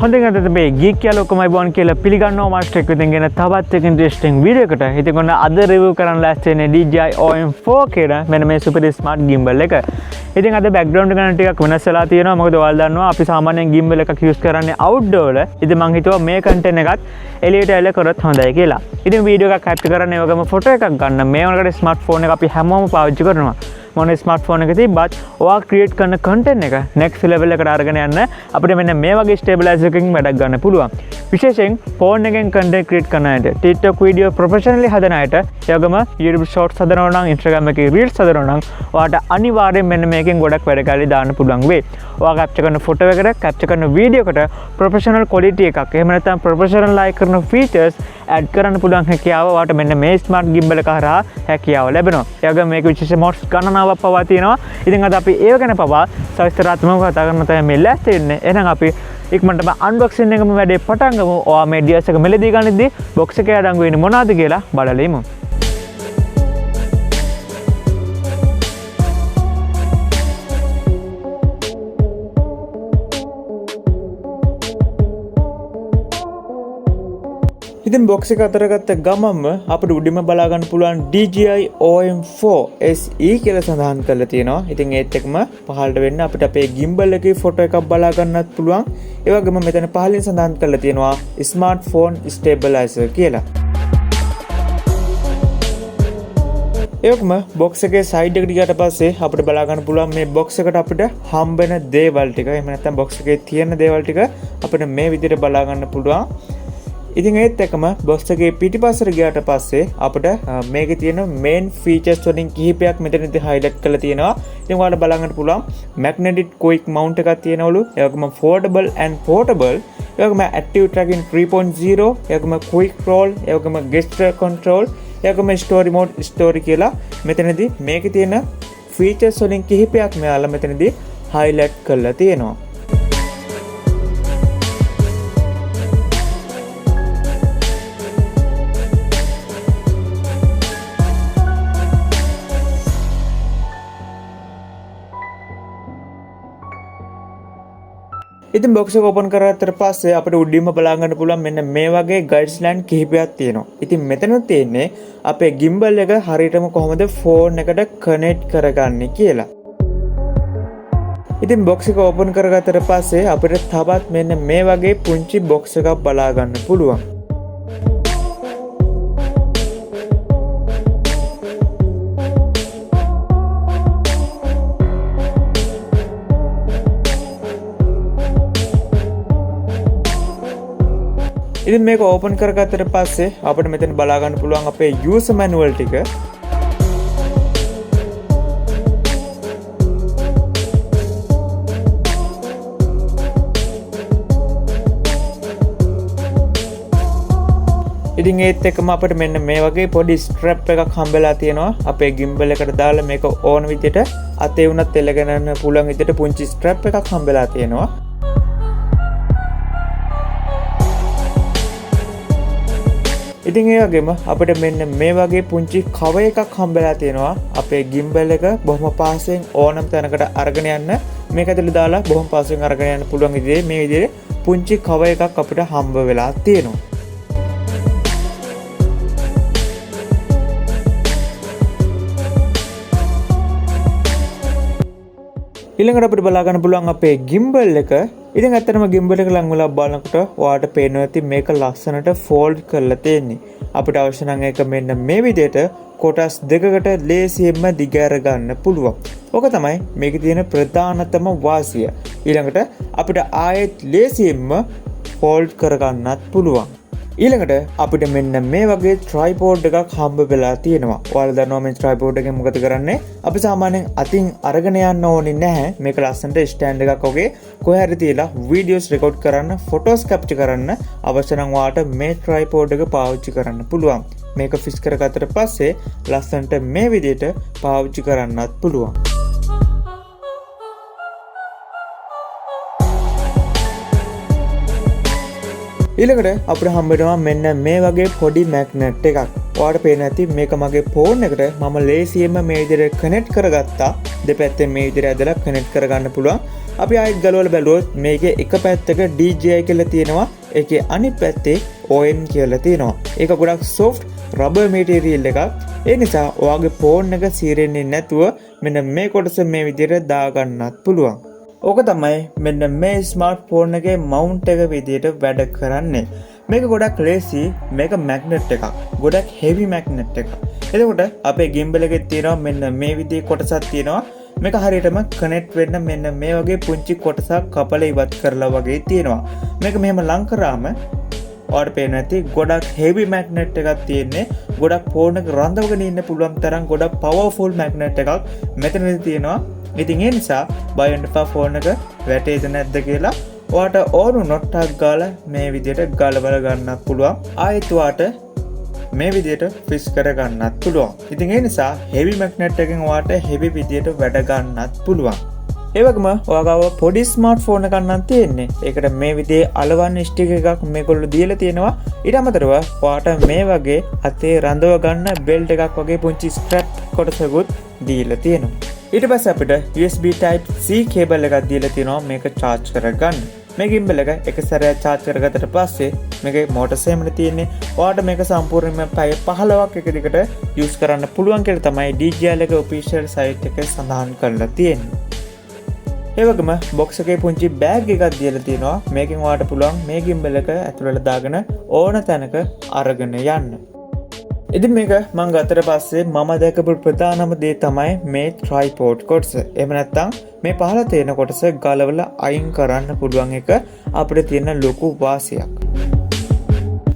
හොඳින් අද මේ ගීක් කියලා ඔක්කොමයි බොන් කියලා පිළිගන්නවා මාස්ටර් එක විදිහින් ගෙන තවත් එක ඉන්ටරෙස්ටිං වීඩියෝ එකකට. ඉතින් ඔන්න අද රිවිව් කරන්න ලෑස්ති වෙන්නේ DJI OM 4 කියන මෙන්න මේ සුපර් ස්මාර්ට් gimbal එක. ඉතින් අද බෑග්ග්‍රවුන්ඩ් එක ටිකක් වෙනස් වෙලා තියෙනවා. මොකද ඔයාලා දන්නවා අපි සාමාන්‍යයෙන් gimbal එකක් යූස් කරන්නේ outdoor වල. ඉතින් මම හිතුවා මේ content එකත් එළියට ඇවිල්ලා කරොත් හොඳයි කියලා. ඉතින් වීඩියෝ එකක් capture කරන්න ඒ වගේම ෆොටෝ එකක් ගන්න මේ වගේ ස්මාර්ට්ෆෝන් එක අපි හැමෝම පාවිච්චි කරනවා. මොන ස්මාර්ට්ෆෝන් එක තිබ්බත් ඔයා ක්‍රියේට් කරන content එක next level එකට අරගෙන යන්න අපිට මෙන්න මේ වගේ stabilizer එකකින් වැඩක් ගන්න පුළුවන්. විශේෂයෙන් ෆෝන් එකෙන් content create කරන අයට, TikTok video professionally හදන අයට, ඒ වගේම YouTube shorts හදනවා නම්, Instagram එකේ reels හදනවා නම් ඔයාට අනිවාර්යෙන් මෙන්න මේකෙන් ගොඩක් වැඩ කාලේ දාන්න පුළුවන් වෙයි. ඔයා capture කරන ෆොටෝ එකට, capture කරන වීඩියෝ එකට professional quality එකක්, එහෙම නැත්නම් professional like කරන features add කරන්න පුළුවන් හැකියාව ඔයාට මෙන්න මේ smart gimbal එක හරහා හැකියාව ලැබෙනවා. ඒ වගේම මේක විශේෂ mods ගණනාවක් පවා තියෙනවා. ඉතින් අද අපි ඒව ගැන පවා සවිස්තරාත්මකව කතා කරන්න තමයි මේ ලෑස්ති වෙන්නේ. එහෙනම් අපි ඉක්මනටම unboxing එකම වැඩේ පටන් ගමු. ඔයා මේ DS එක මෙලදී ගන්නදී box එකේ අඩංගු වෙන්නේ මොනවද කියලා බලලෙමු. ඉතින් box එක අතර ගත්ත ගමන්ම අපිට උඩින්ම බලා ගන්න පුළුවන් DJI OM 4 SE කියලා සඳහන් කරලා තියෙනවා. ඉතින් ඒත් එක්කම පහළට වෙන්න අපිට අපේ gimbal එකේ ෆොටෝ එකක් බලා ගන්නත් පුළුවන්. ඒ වගේම මෙතන පහළින් සඳහන් කරලා තියෙනවා smartphone stabilizer කියලා. ඒ වගේම box එකේ side එකට ගියාට පස්සේ අපිට බලා ගන්න පුළුවන් මේ box එකට අපිට හම්බ වෙන දේවල් ටික. එහෙම නැත්නම් box එකේ තියෙන දේවල් ටික අපිට මේ විදිහට බලා ගන්න පුළුවන්. ඉතින් ඒත් එක්කම box එකේ පිටිපස්සට ගියාට පස්සේ අපිට මේකේ තියෙන main features වලින් කිහිපයක් මෙතනදී highlight කරලා තියෙනවා. ඉතින් ඔයාලට බලන්න පුළුවන් magnetic quick mount එකක් තියෙනවලු. ඒ වගේම foldable and portable. ඒ වගේම active tracking 3.0. ඒ වගේම quick roll. ඒ වගේම gesture control. ඒ වගේම story mode story කියලා මෙතනදී මේකේ තියෙන features වලින් කිහිපයක් මෙයාලා මෙතනදී highlight කරලා තියෙනවා. ඉතින් box එක open කරගත්තට පස්සේ අපිට උඩින්ම බලා ගන්න පුළුවන් මෙන්න මේ වගේ guides line කිහිපයක් තියෙනවා. ඉතින් මෙතන තියෙන්නේ අපේ gimbal එක හරියටම කොහොමද phone එකට connect කරගන්නේ කියලා. ඉතින් box එක open කරගත්තට පස්සේ අපිට තවත් මෙන්න මේ වගේ පුංචි box එකක් බලා ගන්න පුළුවන්. ඉතින් මේක ඕපන් කරගත්තට පස්සේ අපිට මෙතන බලා ගන්න පුළුවන් අපේ user manual ටික. ඉතින් ඒත් එක්කම අපිට මෙන්න මේ වගේ පොඩි ස්ට්‍රැප් එකක් හම්බෙලා තියෙනවා. අපේ gimbal එකට දාලා මේක ඕන විදිහට අතේ උනත් එල්ලගෙන යන්න පුළුවන් විදිහට පුංචි ස්ට්‍රැප් එකක් හම්බෙලා තියෙනවා. ඉතින් ඒ වගේම අපිට මෙන්න මේ වගේ පුංචි cover එකක් හම්බෙලා තියෙනවා. අපේ gimbal එක බොහොම පහසුවෙන් ඕනම තැනකට අරගෙන යන්න මේක ඇතුළේ දාලා බොහොම පහසුවෙන් අරගෙන යන්න පුළුවන් විදිහේ මේ විදිහේ පුංචි cover එකක් අපිට හම්බ වෙලා තියෙනවා. ඊළඟට අපිට බලා ගන්න පුළුවන් අපේ gimbal එක. ඉතින් ඇත්තටම gimbal එක ලඟ වෙලා බලනකොට ඔයාලට පේනවා ඇති මේක ලස්සනට fold කරලා තියෙන්නේ. අපිට අවශ්‍ය නම් ඒක මෙන්න මේ විදිහට කොටස් දෙකකට ලේසියෙන්ම දිගහැර ගන්න පුළුවන්. ඕක තමයි මේකේ තියෙන ප්‍රධානතම වාසිය. ඊළඟට අපිට ආයෙත් ලේසියෙන්ම fold කරගන්නත් පුළුවන්. ඊළඟට අපිට මෙන්න මේ වගේ tripod එකක් හම්බ වෙලා තියෙනවා. ඔයාලා දන්නවා මේ tripod එකෙන් මොකද කරන්නේ? අපි සාමාන්‍යයෙන් අතින් අරගෙන යන්න ඕනේ නැහැ. මේක ලස්සනට stand එකක් වගේ කොහේ හරි තියලා videos record කරන්න, photos capture කරන්න අවශ්‍ය නම් ඔයාලට මේ tripod එක පාවිච්චි කරන්න පුළුවන්. මේක fix කරගත්තට පස්සේ ලස්සනට මේ විදිහට පාවිච්චි කරන්නත් පුළුවන්. ඊළඟට අපිට හම්බ වෙනවා මෙන්න මේ වගේ පොඩි මැග්නට් එකක්. ඔයාලට පේන්නේ නැති මේක මගේ ෆෝන් එකට මම ලේසියෙන්ම මේ විදිහට කනෙක්ට් කරගත්තා. දෙපැත්තෙන් මේ විදිහට ඇදලා කනෙක්ට් කරගන්න පුළුවන්. අපි ආයෙත් ගලවලා බැලුවොත් මේකේ එක පැත්තක DJI කියලා තියෙනවා. ඒකේ අනිත් පැත්තේ OM කියලා තියෙනවා. ඒක ගොඩක් soft rubber material එකක්. ඒ නිසා ඔයාගේ ෆෝන් එක සීරෙන්නේ නැතුව මෙන්න මේ කොටස මේ විදිහට දාගන්නත් පුළුවන්. ඕක තමයි මෙන්න මේ ස්මාර්ට්ෆෝන් එකේ මවුන්ට් එක විදිහට වැඩ කරන්නේ. මේක ගොඩක් ලේසි. මේක මැග්නට් එකක්. ගොඩක් හෙවි මැග්නට් එකක්. එතකොට අපේ gimbal එකේ තියෙනවා මෙන්න මේ විදිහේ කොටසක් තියෙනවා. මේක හරියටම කනෙක්ට් වෙන්න මෙන්න මේ වගේ පුංචි කොටසක් කපලා ඉවත් කරලා වගේ තියෙනවා. මේක මෙහෙම ලං කරාම ඔයාලට පේන්නේ නැති ගොඩක් හෙවි මැග්නට් එකක් තියෙන්නේ. ගොඩක් ෆෝන් එක රඳවගෙන ඉන්න පුළුවන් තරම් ගොඩක් පවර්ෆුල් මැග්නට් එකක් මෙතනදී තියෙනවා. ඉතින් ඒ නිසා බය වෙන්න එපා ෆෝන් එක වැටේද නැද්ද කියලා. ඔයාලට ඕන නොට්ටක් ගාලා මේ විදිහට ගලවලා ගන්නත් පුළුවන්. ආයෙත් ඔයාලට මේ විදිහට ෆික්ස් කර ගන්නත් පුළුවන්. ඉතින් ඒ නිසා හෙවි මැග්නට් එකෙන් ඔයාලට හෙවි විදිහට වැඩ ගන්නත් පුළුවන්. ඒ වගේම ඔයාගාව පොඩි ස්මාර්ට්ෆෝන් එකක් නම් තියෙන්නේ. ඒකට මේ විදිහේ අලවන්න ස්ටික් එකක් මේගොල්ලෝ දීලා තියෙනවා. ඊට අමතරව ඔයාලට මේ වගේ අතේ රඳව ගන්න බෙල්ට් එකක් වගේ පුංචි ස්ට්‍රැප් කොටසකුත් දීලා තියෙනවා. ඊට පස්සේ අපිට USB type C cable එකක් දීලා තියෙනවා මේක charge කරගන්න. මේ gimbal එක එක සැරයක් charge කරගත්තට පස්සේ මේකේ motor සෙමනේ තියෙන්නේ. ඔයාලට මේක සම්පූර්ණයෙන්ම පැය 15ක් එක දිගට use කරන්න පුළුවන් කියලා තමයි DJI එකේ official site එකේ සඳහන් කරලා තියෙන්නේ. ඒ වගේම box එකේ පුංචි bag එකක් දීලා තියෙනවා. මේකෙන් ඔයාලට පුළුවන් මේ gimbal එක ඇතුළට දාගෙන ඕන තැනක අරගෙන යන්න. ඉතින් මේක මම ගත්තට පස්සේ මම දැකපු ප්‍රධානම දේ තමයි මේ tripod කොටස. එහෙම නැත්නම් මේ පහළ තියෙන කොටස ගලවලා අයින් කරන්න පුළුවන් එක අපිට තියෙන ලොකු වාසියක්.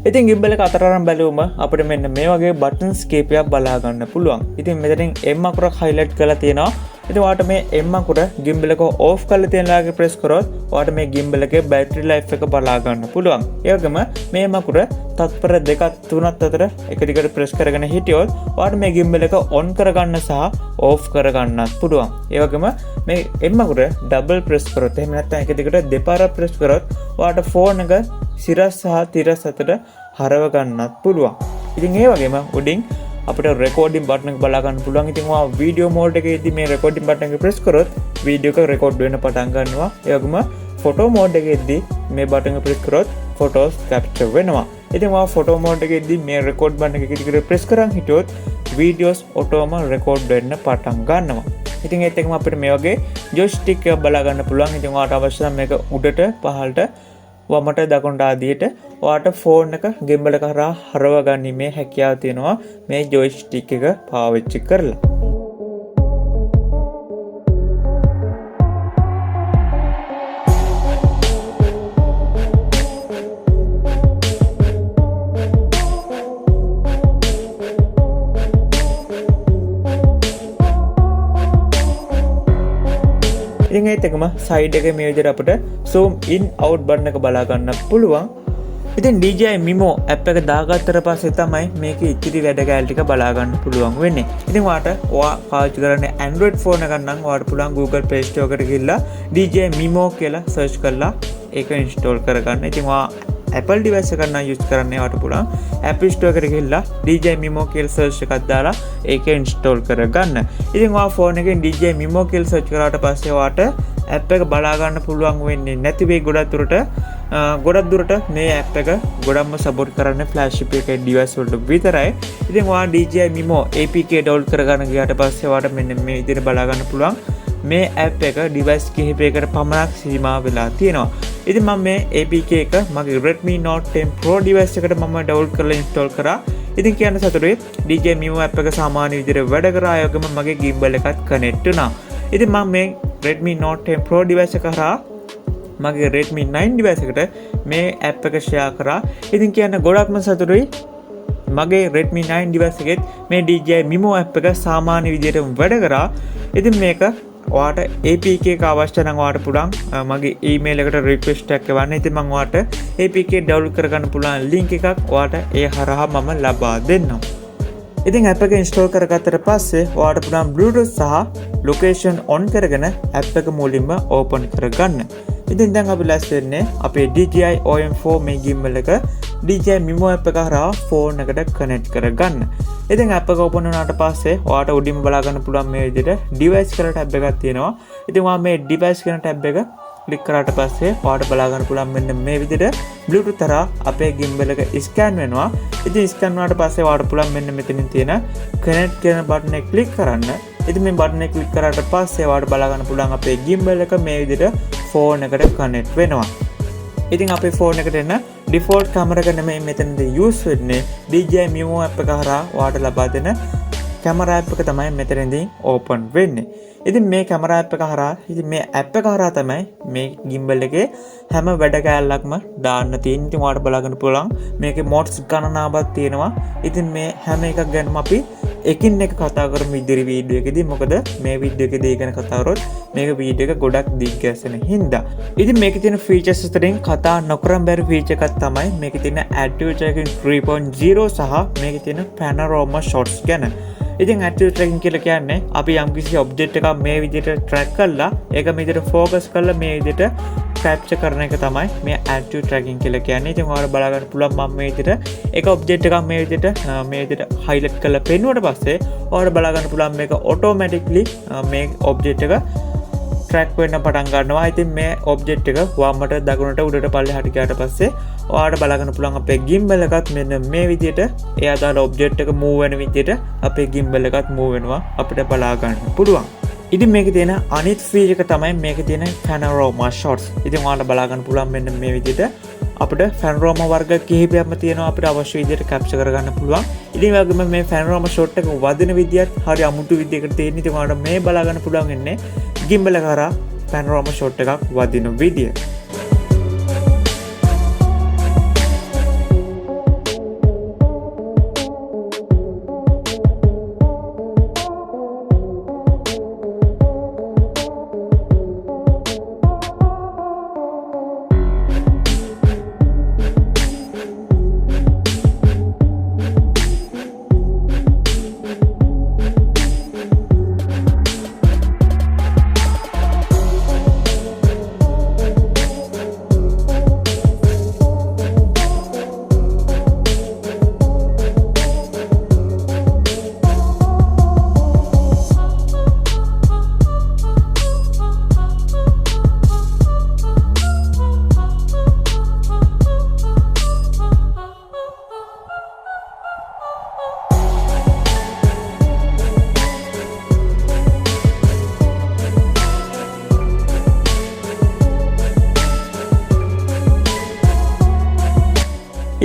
ඉතින් gimbal එක අතරාරම් බැලුවම අපිට මෙන්න මේ වගේ buttons කීපයක් බලා ගන්න පුළුවන්. ඉතින් මෙතනින් M අකුරක් highlight කරලා තියෙනවා. ඉතින් ඔයාලට මේ M අකුර gimbal එක off කරලා තියෙන ලාගේ press කරොත් ඔයාලට මේ gimbal එකේ battery life එක බලා ගන්න පුළුවන්. ඒ වගේම මේ M අකුර තත්පර 2-3ක් අතර එක දිගට press කරගෙන හිටියොත් ඔයාලට මේ gimbal එක on කරගන්න සහ off කරගන්නත් පුළුවන්. ඒ වගේම මේ M අකුර double press කරොත් එහෙම නැත්නම් එක දිගට දෙපාරක් press කරොත් ඔයාලට phone එක සිරස් සහ තිරස් අතර හරව ගන්නත් පුළුවන්. ඉතින් ඒ වගේම උඩින් අපිට රෙකෝඩින් බටන් එක බලා ගන්න පුළුවන්. ඉතින් ඔයා වීඩියෝ මෝඩ් එකේදී මේ රෙකෝඩින් බටන් එක ප්‍රෙස් කරොත් වීඩියෝ එක රෙකෝඩ් වෙන්න පටන් ගන්නවා. ඒ වගේම ෆොටෝ මෝඩ් එකේදී මේ බටන් එක ප්‍රෙස් කරොත් ෆොටෝස් කැප්චර් වෙනවා. ඉතින් ඔයා ෆොටෝ මෝඩ් එකේදී මේ රෙකෝඩ් බටන් එක දිගට ප්‍රෙස් කරන් හිටියොත් වීඩියෝස් ඔටෝම රෙකෝඩ් වෙන්න පටන් ගන්නවා. ඉතින් ඒත් එක්කම අපිට මේ වගේ ජොයිස්ටික් එක බලා ගන්න පුළුවන්. ඉතින් ඔයාට අවශ්‍ය නම් මේක උඩට පහළට වමට දකුණට ආදියට ඔයාට ෆෝන් එක gimbal එක හරහා හරව ගැනීමේ හැකියාව තියෙනවා මේ ජොයිස්ටික් එක පාවිච්චි කරලා. ඉතින් ඒත් එකම සයිඩ් එකේ මේ විදිහට අපිට zoom in out button එක බලා ගන්න පුළුවන්. ඉතින් DJI Mimo app එක දාගත්තට පස්සේ තමයි මේකේ ඉතිරි වැඩ කැලේ ටික බලා ගන්න පුළුවන් වෙන්නේ. ඉතින් ඔයා පාවිච්චි කරන්නේ Android phone එකක් නම් ඔයාට පුළුවන් Google Play Store එකට ගිහිල්ලා DJI Mimo කියලා search කරලා ඒක install කරගන්න. ඉතින් ඔයා Apple device එකක් නම් use කරන්නේ ඔයාට පුළුවන් App Store එකට ගිහිල්ලා DJI Mimo කියලා search එකක් දාලා ඒක install කරගන්න. ඉතින් ඔයා phone එකෙන් DJI Mimo කියලා search කරාට පස්සේ ඔයාට app එක බලා ගන්න පුළුවන් වෙන්නේ නැති වෙයි ගොඩක් දුරට මේ app එක ගොඩක්ම support කරන්නේ flagship එකේ device වලට විතරයි. ඉතින් ඔයා DJI Mimo APK download කරගන්න ගියාට පස්සේ ඔයාට මෙන්න මේ විදිහට බලා ගන්න පුළුවන් මේ app එක device කිහිපයකට පමණක් සීමා වෙලා තියෙනවා. ඉතින් මම මේ APK එක මගේ Redmi Note 10 Pro device එකට මම download කරලා install කරා. ඉතින් කියන්න සතුටුයි DJI Mimo app එක සාමාන්‍ය විදිහට වැඩ කරා. ඒ වගේම මගේ gimbal එකත් connect වුණා. ඉතින් මම මේ Redmi Note 10 Pro device එක හරහා මගේ Redmi 9 device එකට මේ app එක share කරා. ඉතින් කියන්න ගොඩක්ම සතුටුයි මගේ Redmi 9 device එකෙත් මේ DJI Mimo app එක සාමාන්‍ය විදිහට වැඩ කරා. ඉතින් මේක ඔයාට APK එක අවශ්‍ය නම් ඔයාට පුළුවන් මගේ email එකට request එකක් එවන්න. ඉතින් මම ඔයාට APK download කරගන්න පුළුවන් link එකක් ඔයාට ඒ හරහා මම ලබා දෙන්නම්. ඉතින් app එක install කරගත්තට පස්සේ ඔයාට පුළුවන් Bluetooth සහ location on කරගෙන app එක මුලින්ම open කරගන්න. ඉතින් දැන් අපි ලෑස්ති වෙන්නේ අපේ DJI OM4 මේ gimbal එක DJI Mimo app එක හරහා ෆෝන් එකට කනෙක්ට් කරගන්න. ඉතින් app එක open වුණාට පස්සේ ඔයාලට උඩින්ම බලා ගන්න පුළුවන් මේ විදිහට device කියලා tab එකක් තියෙනවා. ඉතින් ඔයා මේ device කියන tab එක ක්ලික් කරාට පස්සේ ඔයාලට බලා ගන්න පුළුවන් මෙන්න මේ විදිහට Bluetooth හරහා අපේ gimbal එක scan වෙනවා. ඉතින් scan වුණාට පස්සේ ඔයාලට පුළුවන් මෙන්න මෙතනින් තියෙන connect කියන button එක click කරන්න. ඉතින් මේ button එක click කරාට පස්සේ ඔයාලට බලා ගන්න පුළුවන් අපේ gimbal එක මේ විදිහට ෆෝන් එකට connect වෙනවා. ඉතින් අපේ ෆෝන් එකට එන default camera එක නෙමෙයි මෙතනදී use වෙන්නේ DJI Mimo app එක හරහා ඔයාලට ලබා දෙන camera app එක තමයි මෙතනදී open වෙන්නේ. ඉතින් මේ camera app එක හරහා ඉතින් මේ app එක හරහා තමයි මේ gimbal එකේ හැම වැඩ කෑල්ලක්ම දාන්න තියෙන්නේ. ඉතින් ඔයාලට බලා ගන්න පුළුවන් මේකේ modes ගණනාවක් තියෙනවා. ඉතින් මේ හැම එකක් ගැනම අපි එකින් එක කතා කරමු ඉදිරි වීඩියෝ එකේදී. මොකද මේ වීඩියෝ එකේදී ගැන කතා කරොත් මේක වීඩියෝ එක ගොඩක් දිග්ගැසෙන හින්දා. ඉතින් මේකේ තියෙන features අතරින් කතා නොකරම බැරි feature එකක් තමයි මේකේ තියෙන active tracking 3.0 සහ මේකේ තියෙන panorama shots ගැන. ඉතින් active tracking කියලා කියන්නේ අපි යම්කිසි object එකක් මේ විදිහට track කරලා ඒක මේ විදිහට focus කරලා මේ විදිහට capture කරන එක තමයි මේ active tracking කියලා කියන්නේ. ඉතින් ඔයාලා බලා ගන්න පුළුවන් මම මේ විදිහට එක object එකක් මේ විදිහට highlight කරලා පෙන්නුවට පස්සේ ඔයාලා බලා ගන්න පුළුවන් මේක automatically මේ object එක track වෙන්න පටන් ගන්නවා. ඉතින් මේ object එක වමට දකුණට උඩට පල්ලෙහාට ගියාට පස්සේ ඔයාලට බලා ගන්න පුළුවන් අපේ gimbal එකත් මෙන්න මේ විදිහට ඒ අදාළ object එක move වෙන විදිහට අපේ gimbal එකත් move වෙනවා අපිට බලා ගන්න පුළුවන්. ඉතින් මේකේ තියෙන අනිත් feature එක තමයි මේකේ තියෙන panorama shots. ඉතින් ඔයාලට බලා ගන්න පුළුවන් මෙන්න මේ විදිහට අපිට panorama වර්ග කිහිපයක්ම තියෙනවා අපිට අවශ්‍ය විදිහට capture කරගන්න පුළුවන්. ඉතින් ඒ වගේම මේ panorama shot එක වදින විදියත් හරි අමුතු විදියකට තියෙන. ඉතින් ඔයාලට මේ බලා ගන්න පුළුවන් ඉන්නේ gimbal එක හරහා panorama shot එකක් වදින විදිය.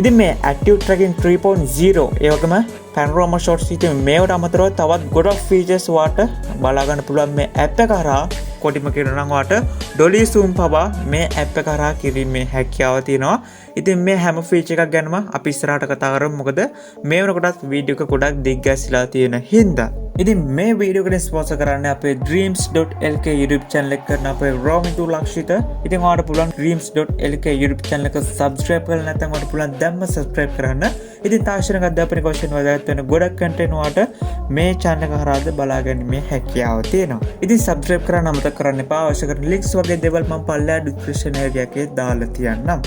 ඉතින් මේ active tracking 3.0 ඒ වගේම panorama shots ඉතින් මේවට අමතරව තවත් ගොඩක් features වාට බලා ගන්න පුළුවන් මේ app එක හරහා. කොටිම කියනවා නම් වාට dolly zoom පවා මේ app එක හරහා කිරීමේ හැකියාව තියෙනවා. ඉතින් මේ හැම feature එකක් ගැනම අපි ඉස්සරහට කතා කරමු. මොකද මේ වෙනකොටත් වීඩියෝ එක ගොඩක් දිග්ගැසිලා තියෙන හින්දා. ඉතින් මේ වීඩියෝ එකට ස්පොන්සර් කරන්නේ අපේ dreams.lk YouTube channel එක කරන අපේ රෝමිතු ලක්ෂිත. ඉතින් ඔයාලට පුළුවන් dreams.lk YouTube channel එක subscribe කරලා නැත්නම් ඔයාලට පුළුවන් දැම්ම subscribe කරන්න. ඉතින් තාක්ෂණික අධ්‍යාපන කෞශල වලට වෙන ගොඩක් content ඔයාලට මේ channel එක හරහාද බලා ගැනීමේ හැකියාව තියෙනවා. ඉතින් subscribe කරන්න අමතක කරන්න එපා. අවශ්‍ය කරන links වගේ දේවල් මම පල්ලෙහා description area එකේ දාලා තියන්නම්.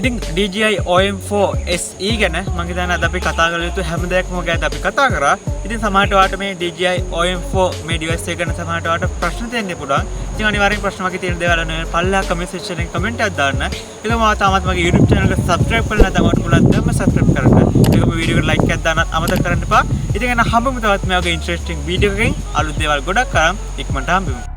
ඉතින් DJI OM4 SE ගැන මම හිතන්නේ අද අපි කතා කරලා යුතු හැම දෙයක්ම ගැන අපි කතා කරා. ඉතින් සමහරට ඔයාලට මේ DJI OM4 මේ device එක ගැන සමහරට ඔයාලට ප්‍රශ්න තියෙන්න පුළුවන්. ඉතින් අනිවාර්යෙන් ප්‍රශ්න වගේ තියෙන දේවල් නම් පල්ලෙහා comment section එකේ comment එකක් දාන්න. ඒකම ඔයාලා තාමත් මගේ YouTube channel එක subscribe කරලා නැත්නම් ඔයාලට පුළුවන් දැම්ම subscribe කරන්න. ඒකම වීඩියෝ එකට like එකක් දාන්න අමතක කරන්න එපා. ඉතින් එන හම්බෙමු තවත් මේ වගේ interesting video එකකින් අලුත් දේවල් ගොඩක් අරන් ඉක්මනට හම්බෙමු.